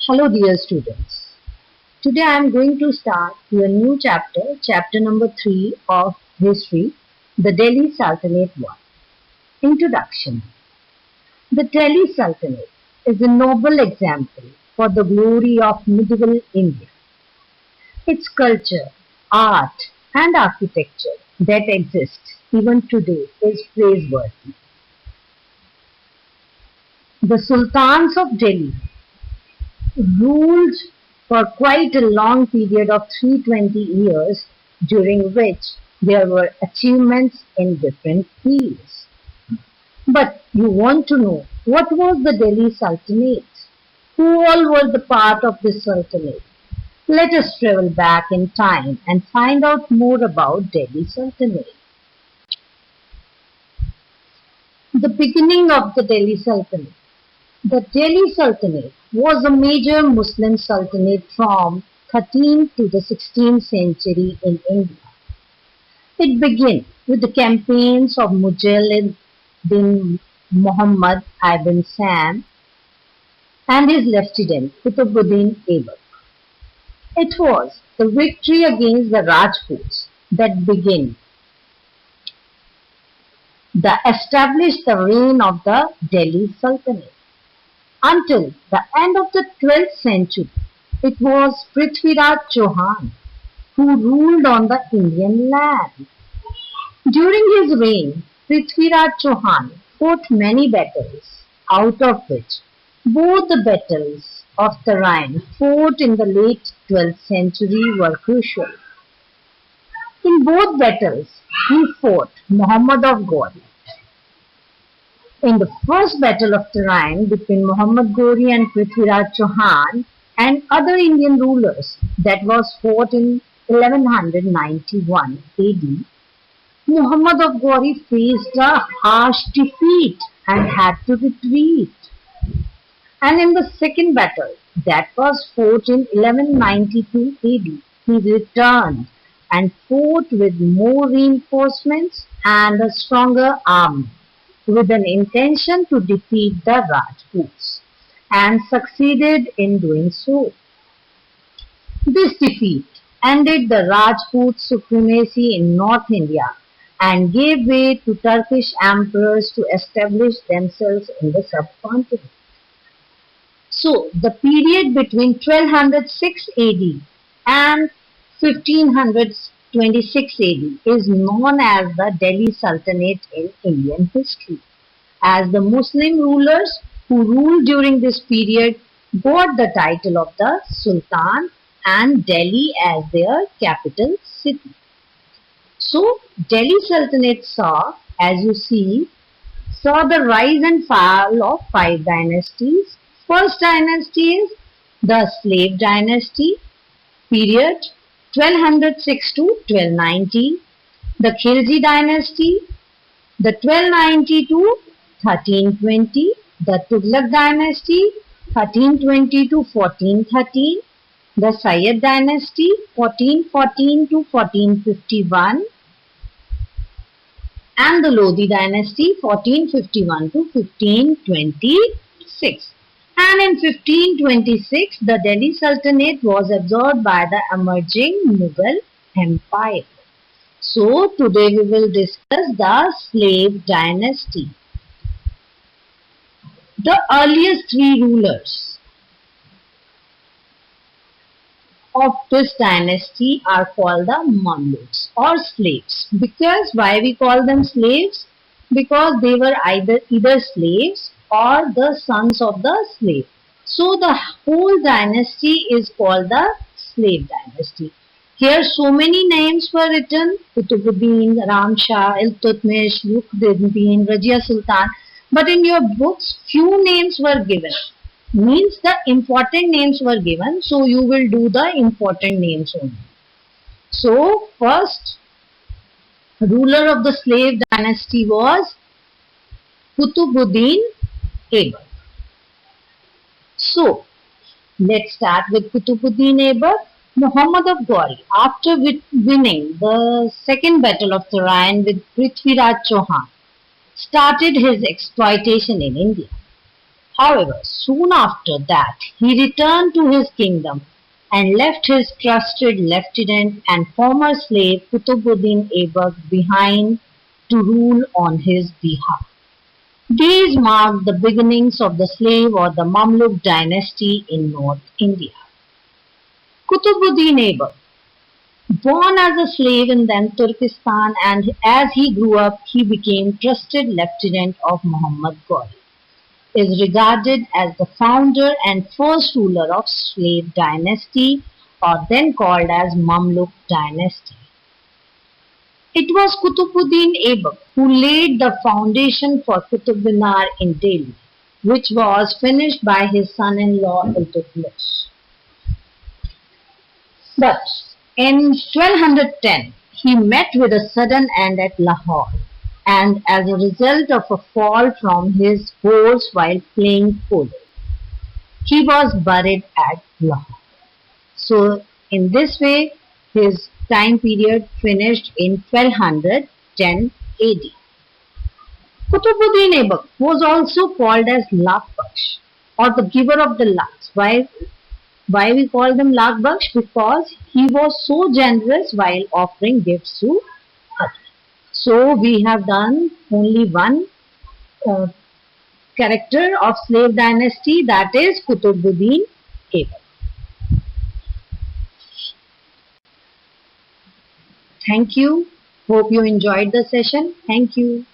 Hello dear students. Today I am going to start your new chapter number 3 of History, the Delhi Sultanate War. Introduction. The Delhi Sultanate is a noble example for the glory of medieval India. Its culture, art and architecture that exists even today is praiseworthy. The Sultans of Delhi ruled for quite a long period of 320 years, during which there were achievements in different fields. But you want to know what was the Delhi Sultanate? Who all were the part of this Sultanate? Let us travel back in time and find out more about Delhi Sultanate. The beginning of the Delhi Sultanate. The Delhi Sultanate was a major Muslim sultanate from 13th to the 16th century in India. It began with the campaigns of Mujahid bin Muhammad ibn Sam and his lieutenant Qutbuddin Aibak. It was the victory against the Rajputs that began established the reign of the Delhi Sultanate. Until the end of the 12th century, it was Prithviraj Chauhan who ruled on the Indian land. During his reign, Prithviraj Chauhan fought many battles, out of which both the battles of Tarain fought in the late 12th century were crucial. In both battles, he fought Muhammad of Ghori. In the first battle of Tarain between Muhammad Ghori and Prithviraj Chauhan and other Indian rulers that was fought in 1191 AD, Muhammad of Ghori faced a harsh defeat and had to retreat. And in the second battle that was fought in 1192 AD, he returned and fought with more reinforcements and a stronger army, with an intention to defeat the Rajputs, and succeeded in doing so. This defeat ended the Rajput supremacy in North India and gave way to Turkish emperors to establish themselves in the subcontinent. So, the period between 1206 AD and 1526 AD is known as the Delhi Sultanate in Indian history, as the Muslim rulers who ruled during this period got the title of the Sultan and Delhi as their capital city. So, Delhi Sultanate as you see, saw the rise and fall of 5 dynasties. First dynasty is the Slave dynasty, period 1206 to 1290, the Khilji dynasty, the 1290 to 1320, the Tughlaq dynasty, 1320 to 1413, the Sayyid dynasty, 1414 to 1451, and the Lodi dynasty, 1451 to 1526. And in 1526, the Delhi Sultanate was absorbed by the emerging Mughal Empire. So, today we will discuss the Slave dynasty. The earliest 3 rulers of this dynasty are called the Mamluks or slaves. Because why we call them slaves? Because they were either slaves or the sons of the slave. So the whole dynasty is called the Slave dynasty. Here so many names were written: Qutbuddin, Ram Shah, Iltutmish, Mukhbiruddin, Rajia Sultan. But in your books few names were given. Means the important names were given. So you will do the important names only. So first ruler of the Slave dynasty was Qutbuddin Aibak. So, let's start with Qutbuddin Aibak. Muhammad of Ghori, after winning the second battle of Tarain with Prithviraj Chauhan, started his exploitation in India. However, soon after that, he returned to his kingdom and left his trusted lieutenant and former slave Kutubuddin Aibak behind to rule on his behalf. These marked the beginnings of the slave or the Mamluk dynasty in North India. Kutubuddin Aibak, born as a slave in then Turkestan, and as he grew up he became trusted lieutenant of Muhammad Ghori, is regarded as the founder and first ruler of slave dynasty, or then called as Mamluk dynasty. It was Kutubuddin Aibak who laid the foundation for Qutub Minar in Delhi, which was finished by his son-in-law Iltutmish. But in 1210 he met with a sudden end at Lahore, and as a result of a fall from his horse while playing polo, he was buried at Lahore. So in this way his time period finished in 1210 AD. Kutubuddin Aibak was also called as Lakh Baksh, or the giver of the lakhs. Why we call them Lakh Baksh? Because he was so generous while offering gifts to others. So we have done only one uh, character of slave dynasty, that is Kutubuddin Aibak. Thank you. Hope you enjoyed the session. Thank you.